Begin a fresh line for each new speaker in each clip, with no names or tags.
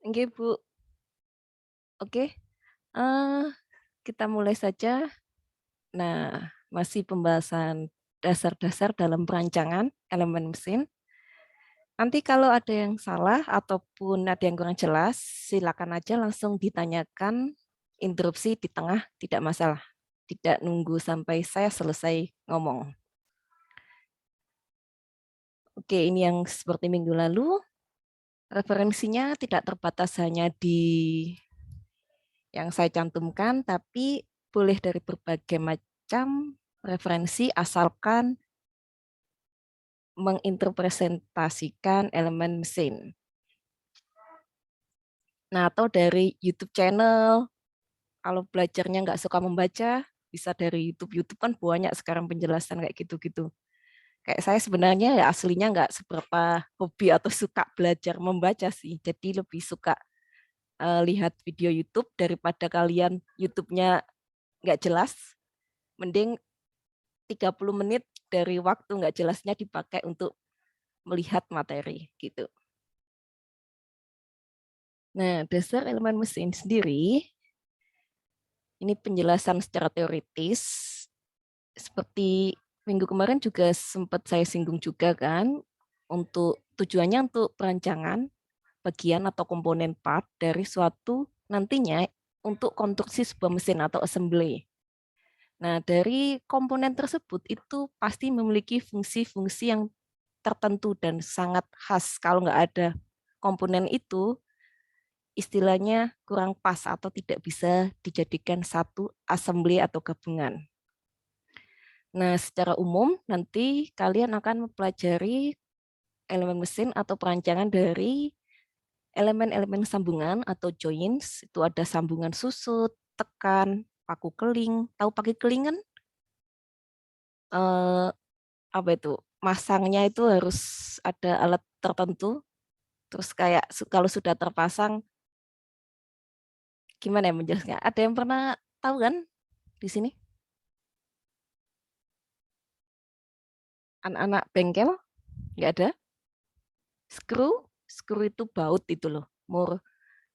Nggih, Bu. Oke, eee, kita mulai saja. Nah, masih pembahasan dasar-dasar dalam perancangan elemen mesin. Nanti kalau ada yang salah ataupun ada yang kurang jelas, silakan aja langsung ditanyakan, interupsi di tengah, tidak masalah. Tidak nunggu sampai saya selesai ngomong. Oke, ini yang seperti minggu lalu, referensinya tidak terbatas hanya di yang saya cantumkan, tapi boleh dari berbagai macam referensi asalkan menginterpresentasikan elemen mesin. Nah, atau dari YouTube channel, kalau belajarnya nggak suka membaca, bisa dari YouTube. YouTube kan banyak sekarang penjelasan kayak gitu-gitu. Kayak saya sebenarnya ya aslinya nggak seberapa hobi atau suka belajar membaca sih. Jadi lebih suka lihat video YouTube daripada kalian YouTube-nya nggak jelas. Mending 30 menit dari waktu nggak jelasnya dipakai untuk melihat materi gitu. Nah, dasar elemen mesin sendiri, ini penjelasan secara teoritis, seperti minggu kemarin juga sempat saya singgung juga kan, untuk tujuannya untuk perancangan bagian atau komponen part dari suatu nantinya untuk konstruksi sebuah mesin atau assembly. Nah, dari komponen tersebut itu pasti memiliki fungsi-fungsi yang tertentu dan sangat khas. Kalau nggak ada komponen itu, istilahnya kurang pas atau tidak bisa dijadikan satu assembly atau gabungan. Nah, secara umum nanti kalian akan mempelajari elemen mesin atau perancangan dari elemen-elemen sambungan atau joints. Itu ada sambungan susut, tekan, paku keling. Tahu pakai keling kan? Eh, apa itu? Masangnya itu harus ada alat tertentu. Terus kayak kalau sudah terpasang, gimana ya menjelaskannya? Ada yang pernah tahu kan di sini? Anak-anak bengkel? Nggak ada? Screw? Screw itu baut itu loh. Mur.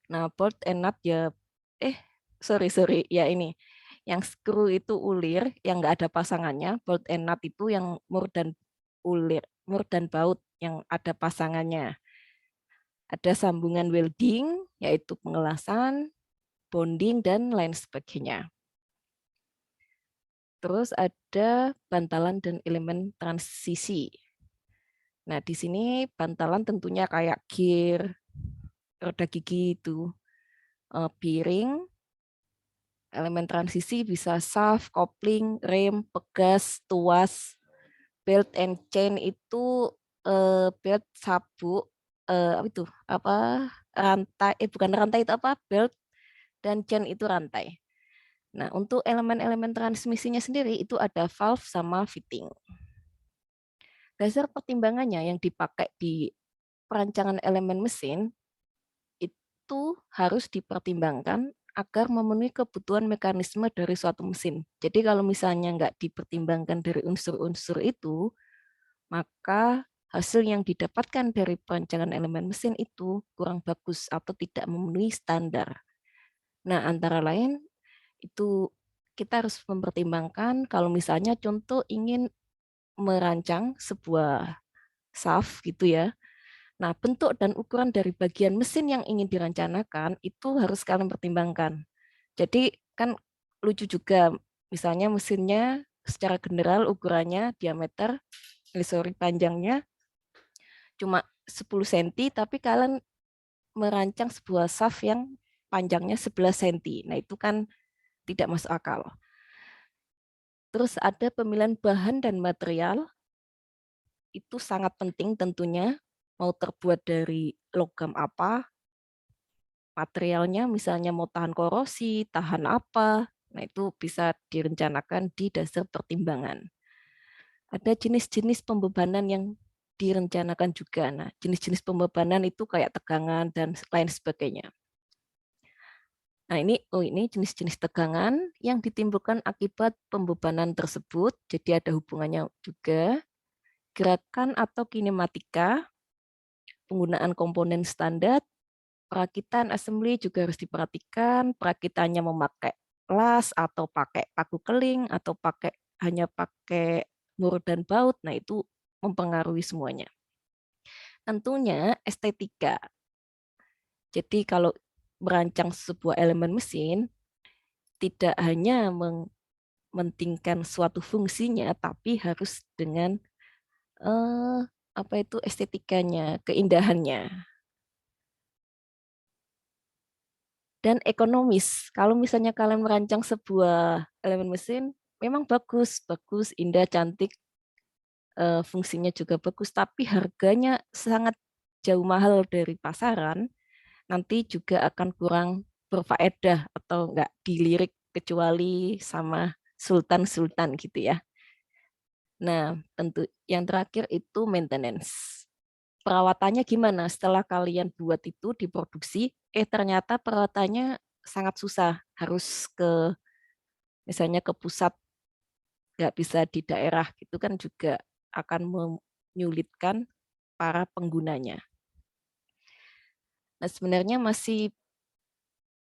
Nah, bolt and nut ya, eh, sorry, ya ini. Yang screw itu ulir, yang nggak ada pasangannya. Bolt and nut itu yang mur dan ulir, mur dan baut yang ada pasangannya. Ada sambungan welding, yaitu pengelasan, bonding, dan lain sebagainya. Terus ada bantalan dan elemen transisi. Nah, di sini bantalan tentunya kayak gear, roda gigi itu, piring, elemen transisi bisa shaft, kopling, rem, pegas, tuas, belt and chain itu belt sabuk, apa itu apa rantai, bukan rantai itu apa belt dan chain itu rantai. Nah, untuk elemen-elemen transmisinya sendiri itu ada valve sama fitting. Dasar pertimbangannya yang dipakai di perancangan elemen mesin itu harus dipertimbangkan agar memenuhi kebutuhan mekanisme dari suatu mesin. Jadi kalau misalnya nggak dipertimbangkan dari unsur-unsur itu, maka hasil yang didapatkan dari perancangan elemen mesin itu kurang bagus atau tidak memenuhi standar. Nah, antara lain itu kita harus mempertimbangkan kalau misalnya contoh ingin merancang sebuah shaft gitu ya. Nah, bentuk dan ukuran dari bagian mesin yang ingin dirancangkan itu harus kalian pertimbangkan. Jadi kan lucu juga, misalnya mesinnya secara general ukurannya diameter, sorry, panjangnya cuma 10 cm, tapi kalian merancang sebuah shaft yang panjangnya 11 cm. Nah, itu kan tidak masuk akal. Terus ada pemilihan bahan dan material, itu sangat penting tentunya, mau terbuat dari logam apa, materialnya misalnya mau tahan korosi, tahan apa, nah itu bisa direncanakan di dasar pertimbangan. Ada jenis-jenis pembebanan yang direncanakan juga. Nah, jenis-jenis pembebanan itu kayak tegangan dan lain sebagainya. Nah, ini jenis-jenis tegangan yang ditimbulkan akibat pembebanan tersebut. Jadi ada hubungannya juga. Gerakan atau kinematika, penggunaan komponen standar, perakitan assembly juga harus diperhatikan. Perakitannya memakai las atau pakai paku keling atau hanya pakai mur dan baut. Nah, itu mempengaruhi semuanya. Tentunya estetika. Jadi kalau merancang sebuah elemen mesin tidak hanya mementingkan suatu fungsinya, tapi harus dengan apa itu estetikanya, keindahannya. Dan ekonomis. Kalau misalnya kalian merancang sebuah elemen mesin, memang bagus, indah, cantik, fungsinya juga bagus, tapi harganya sangat jauh mahal dari pasaran, nanti juga akan kurang berfaedah atau enggak dilirik kecuali sama sultan-sultan gitu ya. Nah, tentu yang terakhir itu maintenance. Perawatannya gimana? Setelah kalian buat itu diproduksi, ternyata perawatannya sangat susah. Harus misalnya ke pusat, nggak bisa di daerah, itu kan juga akan menyulitkan para penggunanya. Nah, sebenarnya masih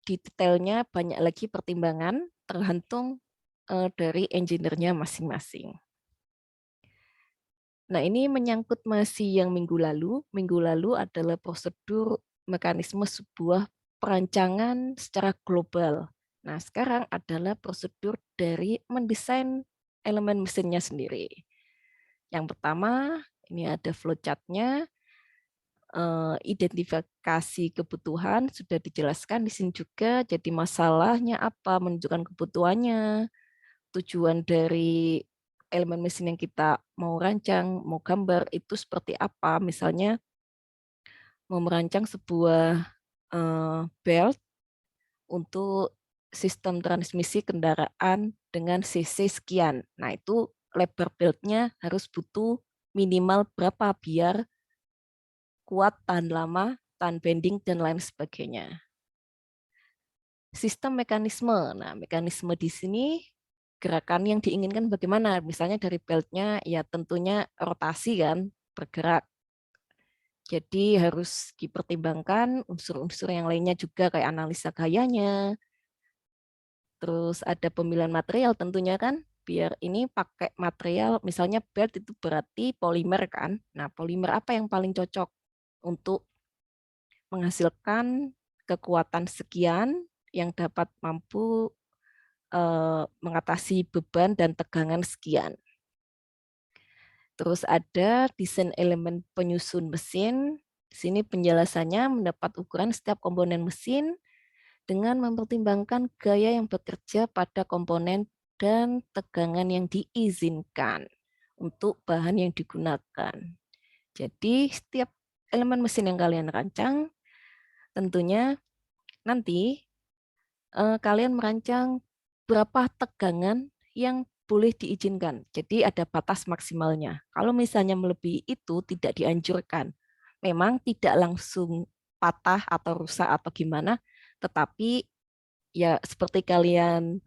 di detailnya banyak lagi pertimbangan, tergantung dari engineer-nya masing-masing. Nah, ini menyangkut masih yang minggu lalu. Minggu lalu adalah prosedur mekanisme sebuah perancangan secara global. Nah, sekarang adalah prosedur dari mendesain elemen mesinnya sendiri. Yang pertama, ini ada flowchart-nya, identifikasi kebutuhan sudah dijelaskan di sini juga. Jadi masalahnya apa, menunjukkan kebutuhannya, tujuan dari elemen mesin yang kita mau rancang, mau gambar itu seperti apa. Misalnya mau merancang sebuah belt untuk sistem transmisi kendaraan dengan cc sekian. Nah, itu lebar beltnya harus butuh minimal berapa biar kuat, tahan lama, tahan bending, dan lain sebagainya. Sistem mekanisme. Nah, mekanisme di sini gerakan yang diinginkan bagaimana? Misalnya dari beltnya, ya tentunya rotasi kan, bergerak. Jadi harus dipertimbangkan unsur-unsur yang lainnya juga kayak analisa gayanya. Terus ada pemilihan material tentunya kan, biar ini pakai material, misalnya belt itu berarti polimer kan. Nah, polimer apa yang paling cocok untuk menghasilkan kekuatan sekian yang dapat mampu mengatasi beban dan tegangan sekian. Terus ada desain elemen penyusun mesin. Di sini penjelasannya mendapat ukuran setiap komponen mesin dengan mempertimbangkan gaya yang bekerja pada komponen dan tegangan yang diizinkan untuk bahan yang digunakan. Jadi setiap elemen mesin yang kalian rancang tentunya nanti kalian merancang berapa tegangan yang boleh diizinkan. Jadi ada batas maksimalnya. Kalau misalnya melebihi itu tidak dianjurkan. Memang tidak langsung patah atau rusak atau gimana, tetapi ya seperti kalian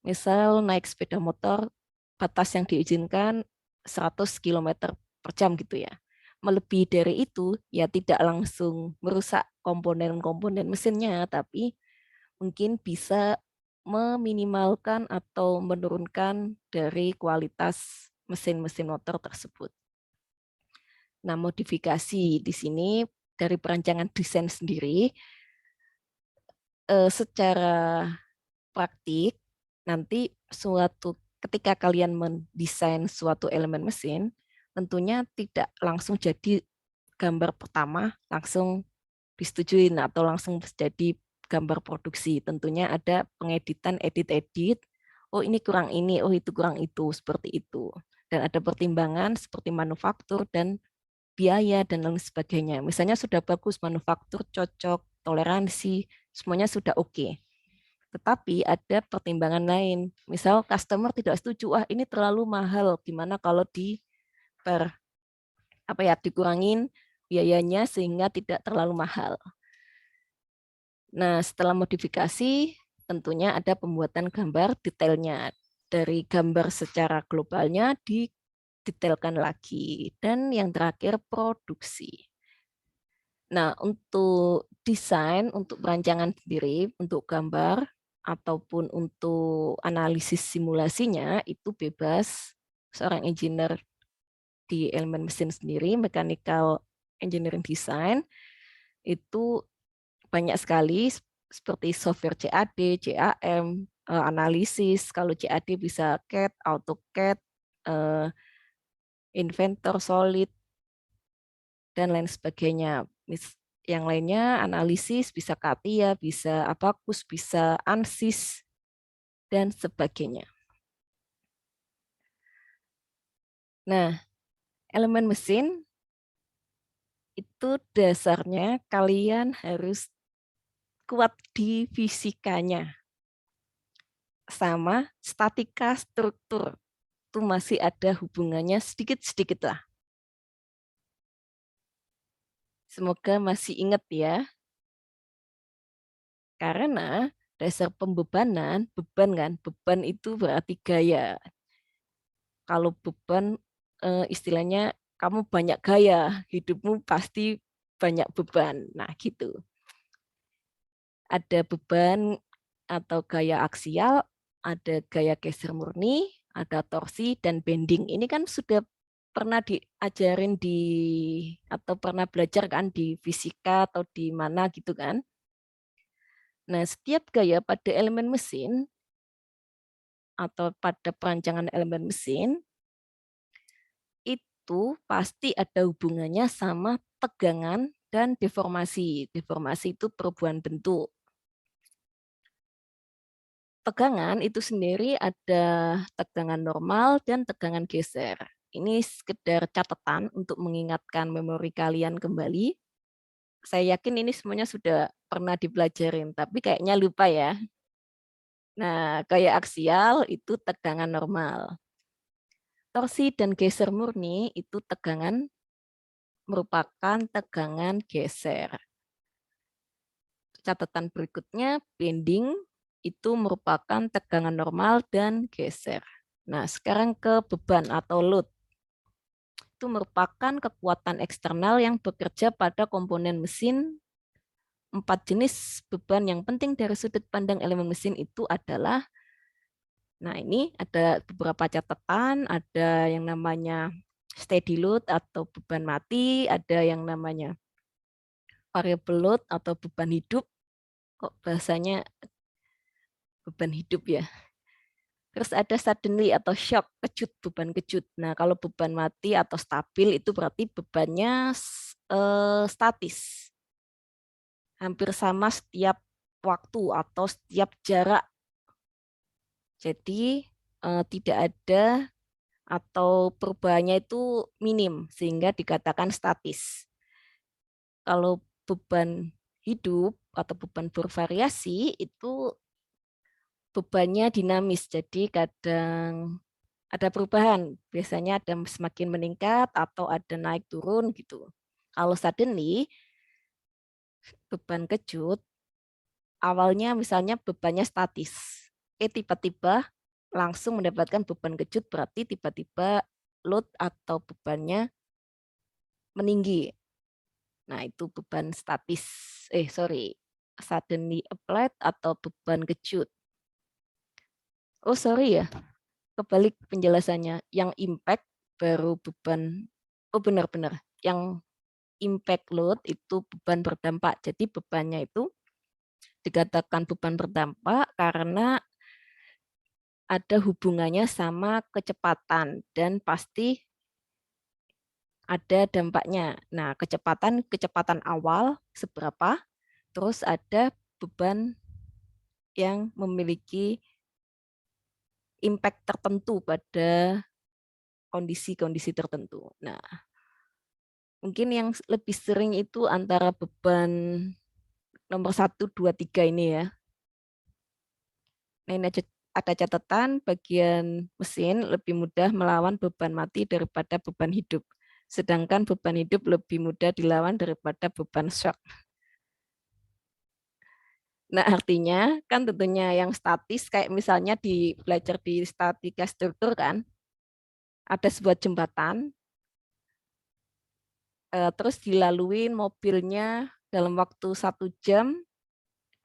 misal naik sepeda motor, batas yang diizinkan 100 km per jam gitu ya. Melebihi dari itu ya tidak langsung merusak komponen-komponen mesinnya, tapi mungkin bisa meminimalkan atau menurunkan dari kualitas mesin-mesin motor tersebut. Nah, modifikasi di sini dari perancangan desain sendiri secara praktik nanti ketika kalian mendesain suatu elemen mesin, tentunya tidak langsung jadi gambar pertama langsung disetujui atau langsung jadi gambar produksi. Tentunya ada pengeditan, edit-edit. Oh ini kurang ini, oh itu kurang itu, seperti itu. Dan ada pertimbangan seperti manufaktur dan biaya dan lain sebagainya. Misalnya sudah bagus manufaktur, cocok, toleransi, semuanya sudah oke. Tetapi ada pertimbangan lain. Misal customer tidak setuju, ini terlalu mahal. Gimana kalau dikurangin biayanya sehingga tidak terlalu mahal. Nah, setelah modifikasi, tentunya ada pembuatan gambar detailnya. Dari gambar secara globalnya didetailkan lagi. Dan yang terakhir, produksi. Nah, untuk desain, untuk perancangan sendiri, untuk gambar, ataupun untuk analisis simulasinya, itu bebas seorang engineer di elemen mesin sendiri, mechanical engineering design, itu banyak sekali seperti software CAD, CAM, analisis. Kalau CAD bisa CAD, AutoCAD, Inventor, Solid, dan lain sebagainya. Yang lainnya analisis bisa CATIA, bisa Abaqus, bisa ANSYS, dan sebagainya. Nah, elemen mesin itu dasarnya kalian harus kuat di fisikanya. Sama statika struktur. Itu masih ada hubungannya sedikit-sedikit lah. Semoga masih ingat ya. Karena dasar pembebanan, beban kan, beban itu berarti gaya. Kalau beban istilahnya kamu banyak gaya, hidupmu pasti banyak beban. Nah, gitu. Ada beban atau gaya aksial, ada gaya geser murni, ada torsi dan bending. Ini kan sudah pernah diajarin di atau pernah belajar kan di fisika atau di mana gitu kan. Nah, setiap gaya pada elemen mesin atau pada perancangan elemen mesin itu pasti ada hubungannya sama tegangan dan deformasi. Deformasi itu perubahan bentuk. Tegangan itu sendiri ada tegangan normal dan tegangan geser. Ini sekedar catatan untuk mengingatkan memori kalian kembali. Saya yakin ini semuanya sudah pernah dipelajarin, tapi kayaknya lupa ya. Nah, gaya aksial itu tegangan normal. Torsi dan geser murni itu tegangan merupakan tegangan geser. Catatan berikutnya, bending itu merupakan tegangan normal dan geser. Nah, sekarang ke beban atau load. Itu merupakan kekuatan eksternal yang bekerja pada komponen mesin. 4 jenis beban yang penting dari sudut pandang elemen mesin itu adalah, nah ini ada beberapa catatan, ada yang namanya steady load atau beban mati, ada yang namanya variable load atau beban hidup. Kok bahasanya beban hidup ya? Terus ada suddenly atau shock, kejut, beban kejut. Nah, kalau beban mati atau stabil itu berarti bebannya statis. Hampir sama setiap waktu atau setiap jarak. Jadi tidak ada atau perubahannya itu minim sehingga dikatakan statis. Kalau beban hidup atau beban bervariasi itu bebannya dinamis. Jadi kadang ada perubahan, biasanya ada semakin meningkat atau ada naik turun gitu. Kalau suddenly beban kejut awalnya misalnya bebannya statis, tiba-tiba langsung mendapatkan beban kejut berarti tiba-tiba load atau bebannya meninggi. Nah, itu beban statis. Suddenly applied atau beban kejut. Oh, sorry ya. Kebalik penjelasannya. Yang impact baru beban. Oh, benar-benar. Yang impact load itu beban berdampak. Jadi bebannya itu dikatakan beban berdampak karena ada hubungannya sama kecepatan dan pasti ada dampaknya. Nah, kecepatan awal seberapa, terus ada beban yang memiliki impact tertentu pada kondisi-kondisi tertentu. Nah, mungkin yang lebih sering itu antara beban nomor 1, 2, 3 ini ya. Nah, ini ada catatan bagian mesin lebih mudah melawan beban mati daripada beban hidup. Sedangkan beban hidup lebih mudah dilawan daripada beban shock. Nah, artinya kan tentunya yang statis kayak misalnya belajar di statika struktur kan, ada sebuah jembatan, terus dilaluin mobilnya dalam waktu 1 jam,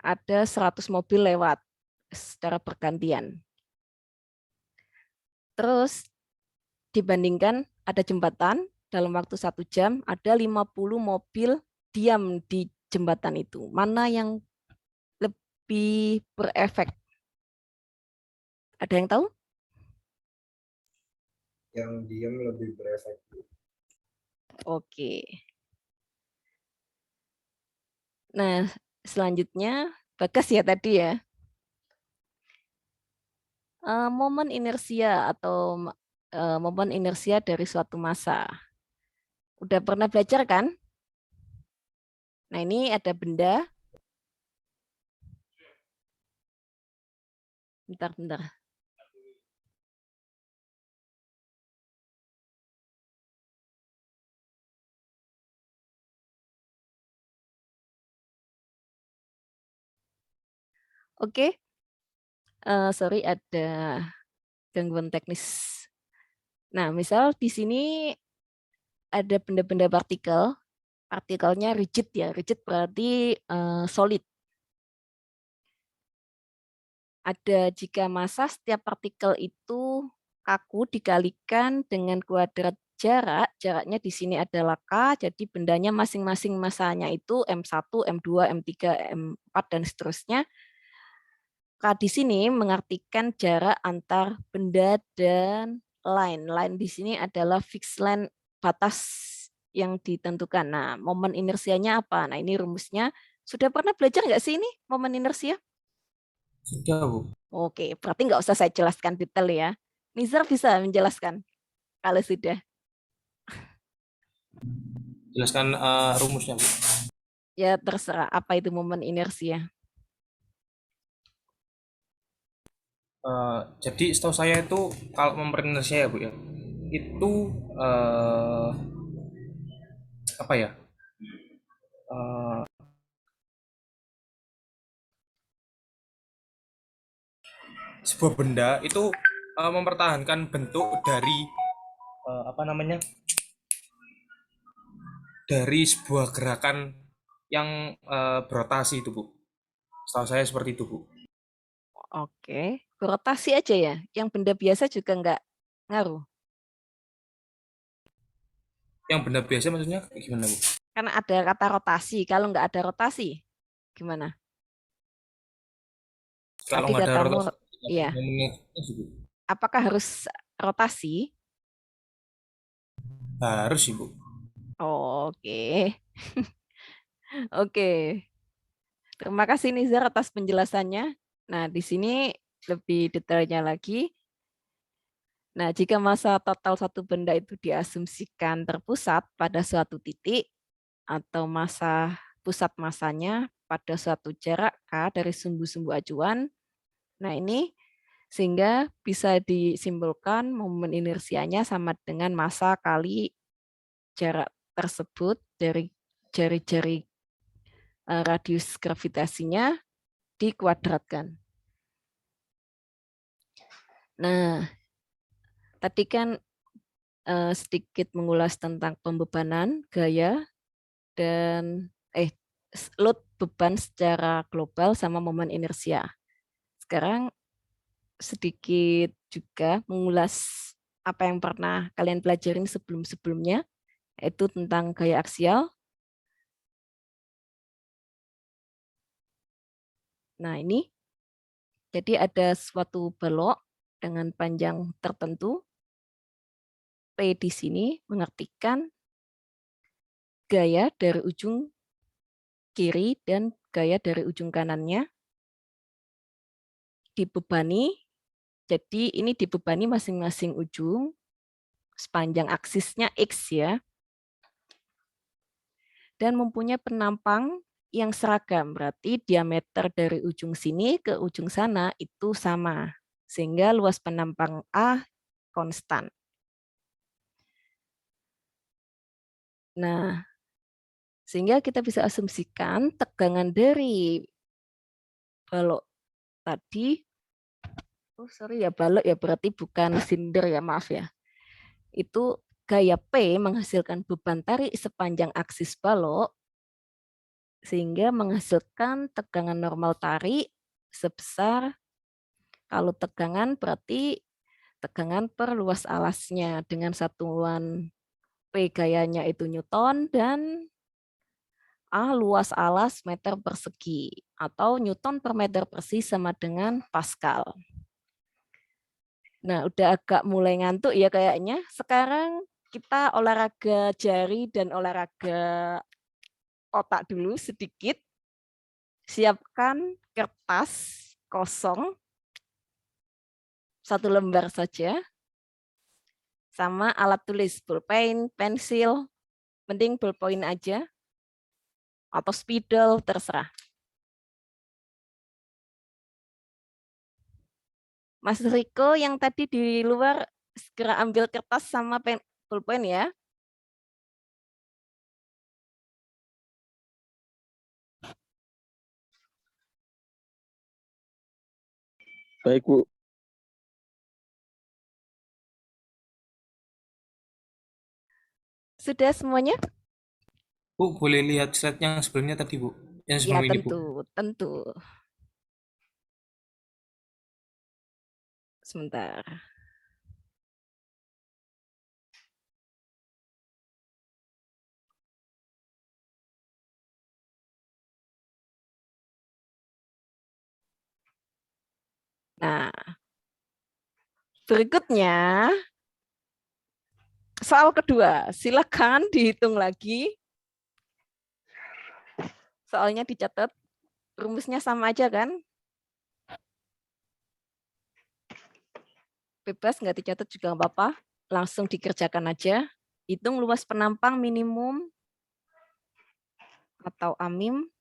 ada 100 mobil lewat secara bergantian. Terus dibandingkan ada jembatan, dalam waktu 1 jam ada 50 mobil diam di jembatan itu. Mana yang lebih berefek? Ada yang tahu?
Yang diam lebih berefek.
Oke. Nah, selanjutnya Bagas ya tadi ya. Momen inersia atau momen inersia dari suatu massa. Udah pernah belajar kan? Nah, ini ada benda. Bentar. Oke, sorry ada gangguan teknis. Nah, misal di sini ada benda-benda partikel. Partikelnya rigid ya. Rigid berarti solid. Ada jika massa setiap partikel itu kaku dikalikan dengan kuadrat jarak, jaraknya di sini adalah K, jadi bendanya masing-masing massanya itu M1, M2, M3, M4, dan seterusnya. K di sini mengartikan jarak antar benda dan line. Line di sini adalah fixed line, batas yang ditentukan. Nah, momen inersianya apa? Nah, ini rumusnya. Sudah pernah belajar nggak sih ini momen inersia?
Sudah, Bu.
Oke, berarti nggak usah saya jelaskan detail ya. Nizar bisa menjelaskan kalau sudah.
Jelaskan rumusnya, Bu.
Ya terserah apa itu momen inersia.
Jadi setahu saya itu kalau memperintah saya, Bu ya, itu eh, apa ya? eh, Sebuah benda itu mempertahankan bentuk dari apa namanya? Dari sebuah gerakan yang berotasi itu, Bu. Setahu saya seperti itu, Bu.
Oke, berotasi aja ya. Yang benda biasa juga nggak ngaruh.
Yang benda biasa maksudnya gimana, Bu?
Karena ada kata rotasi. Kalau nggak ada rotasi, gimana?
Kalau
Tadi
nggak ada
katamu,
rotasi,
ya,
Bu.
apakah harus rotasi?
Harus sih, Bu.
Oke, oke. Terima kasih Nizar atas penjelasannya. Nah, di sini lebih detailnya lagi. Nah, jika massa total satu benda itu diasumsikan terpusat pada suatu titik atau massa pusat massanya pada suatu jarak K dari sumbu-sumbu acuan, nah ini sehingga bisa disimpulkan momen inersianya sama dengan massa kali jarak tersebut dari jari-jari radius gravitasinya dikuadratkan. Nah, tadi kan sedikit mengulas tentang pembebanan, gaya, dan load beban secara global sama momen inersia. Sekarang sedikit juga mengulas apa yang pernah kalian pelajarin sebelum-sebelumnya, yaitu tentang gaya aksial. Nah, ini jadi ada suatu balok dengan panjang tertentu. P di sini mengartikan gaya dari ujung kiri dan gaya dari ujung kanannya dibebani. Jadi ini dibebani masing-masing ujung sepanjang aksisnya X ya. Dan mempunyai penampang yang seragam. Berarti diameter dari ujung sini ke ujung sana itu sama. Sehingga luas penampang A konstan. Nah, sehingga kita bisa asumsikan tegangan dari balok tadi, oh sorry ya balok ya berarti bukan silinder ya maaf ya. Itu gaya P menghasilkan beban tarik sepanjang aksis balok sehingga menghasilkan tegangan normal tarik sebesar, kalau tegangan berarti tegangan per luas alasnya dengan satuan P gayanya itu Newton dan A luas alas meter persegi atau Newton per meter persegi sama dengan Pascal. Nah, udah agak mulai ngantuk ya kayaknya. Sekarang kita olahraga jari dan olahraga otak dulu sedikit. Siapkan kertas kosong, 1 lembar saja, sama alat tulis, pulpen, pensil, mending ballpoint aja, atau spidol, terserah. Mas Riko yang tadi di luar, segera ambil kertas sama pulpen ya.
Baik, Bu.
Sudah semuanya?
Bu, boleh lihat slide yang sebelumnya tadi, Bu. Yang
Ya,
sebelum ini, Bu.
tentu. Sebentar. Nah, berikutnya soal kedua. Silakan dihitung lagi. Soalnya dicatat. Rumusnya sama aja kan? Bebas nggak dicatat juga nggak apa-apa. Langsung dikerjakan aja. Hitung luas penampang minimum atau AMIM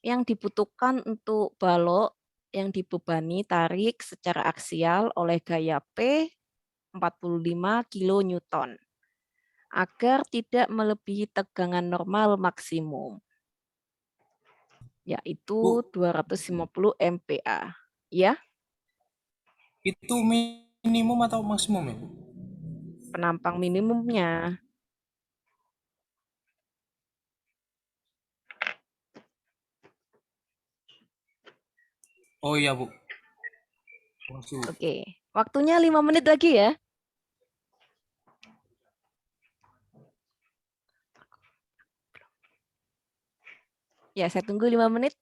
yang dibutuhkan untuk balok yang dibebani tarik secara aksial oleh gaya P 45 kN agar tidak melebihi tegangan normal maksimum, yaitu
Bu,
250 MPa. Ya,
itu minimum atau maksimum ya, Bu?
penampang minimumnya.
Oh iya, Bu. Maksud.
Oke, waktunya 5 menit lagi ya. Ya, saya tunggu 5 menit.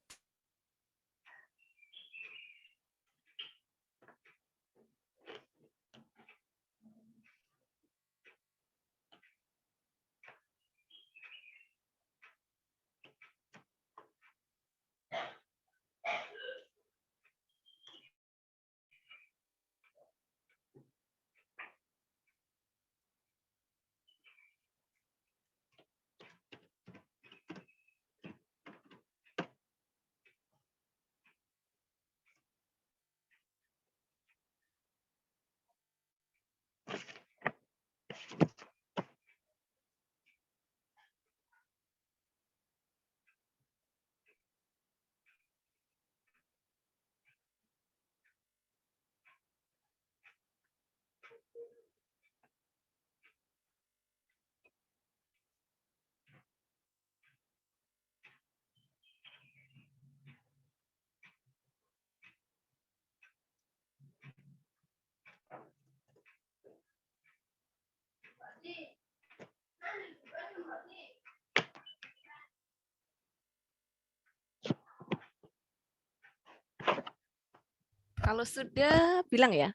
Kalau sudah, bilang ya.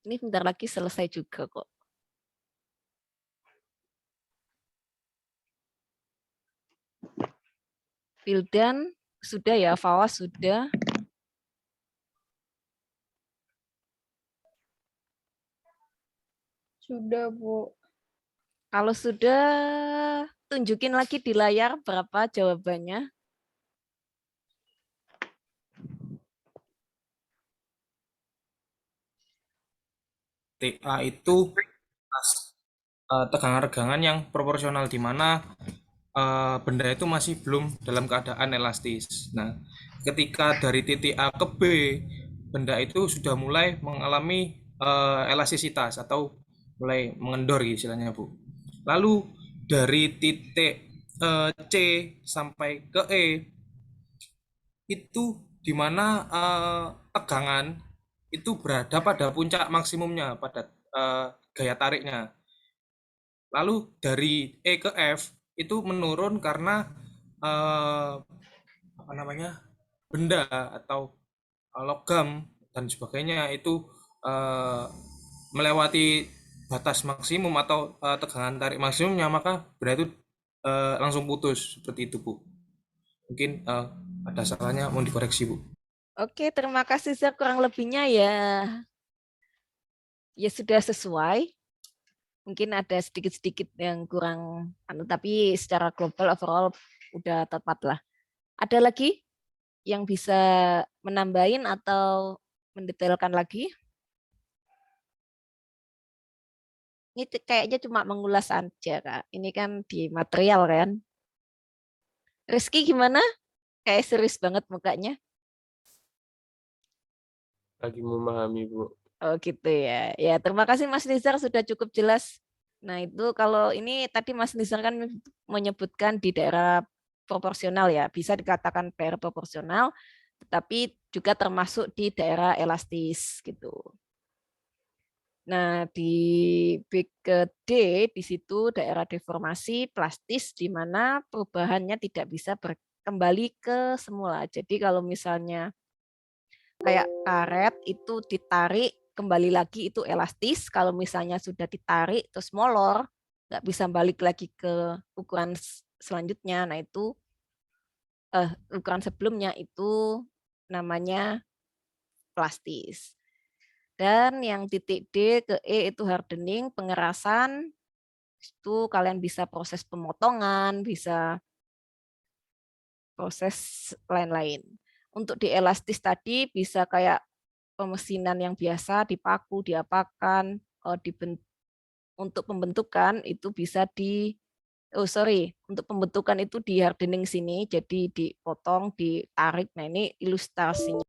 Ini bentar lagi selesai juga kok. Wildan sudah ya, Fawas sudah.
Sudah, Bu.
Kalau sudah, tunjukin lagi di layar berapa jawabannya.
TA itu tegangan-regangan yang proporsional di mana benda itu masih belum dalam keadaan elastis. Nah, ketika dari titik A ke B, benda itu sudah mulai mengalami elastisitas atau mulai mengendor gitu istilahnya Bu. Lalu dari titik C sampai ke E itu di mana tegangan itu berada pada puncak maksimumnya pada gaya tariknya. Lalu dari E ke F itu menurun karena apa namanya benda atau logam dan sebagainya itu eh, melewati batas maksimum atau tegangan tarik maksimumnya, maka benda itu langsung putus seperti itu Bu. Mungkin ada salahnya, mau dikoreksi Bu.
Oke, terima kasih Zak. Kurang lebihnya ya sudah sesuai. Mungkin ada sedikit-sedikit yang kurang, tapi secara global overall udah tepat lah. Ada lagi yang bisa menambahin atau mendetailkan lagi? Ini kayaknya cuma mengulas aja, Kak. Ini kan di material kan. Rizky gimana? Kayak serius banget mukanya.
Lagi memahami, Bu.
Oh gitu ya. Ya terima kasih Mas Nizar sudah cukup jelas. Nah itu kalau ini tadi Mas Nizar kan menyebutkan di daerah proporsional ya. Bisa dikatakan daerah proporsional, tetapi juga termasuk di daerah elastis gitu. Nah, di B ke D di situ daerah deformasi plastis di mana perubahannya tidak bisa kembali ke semula. Jadi kalau misalnya kayak karet itu ditarik kembali lagi itu elastis, kalau misalnya sudah ditarik terus molor nggak bisa balik lagi ke ukuran selanjutnya. Nah, itu ukuran sebelumnya itu namanya plastis. Dan yang titik D ke E itu hardening, pengerasan, itu kalian bisa proses pemotongan, bisa proses lain-lain. Untuk di elastis tadi bisa kayak pemesinan yang biasa, dipaku, diapakan, untuk pembentukan itu bisa untuk pembentukan itu di hardening sini, jadi dipotong, ditarik. Nah ini ilustrasinya.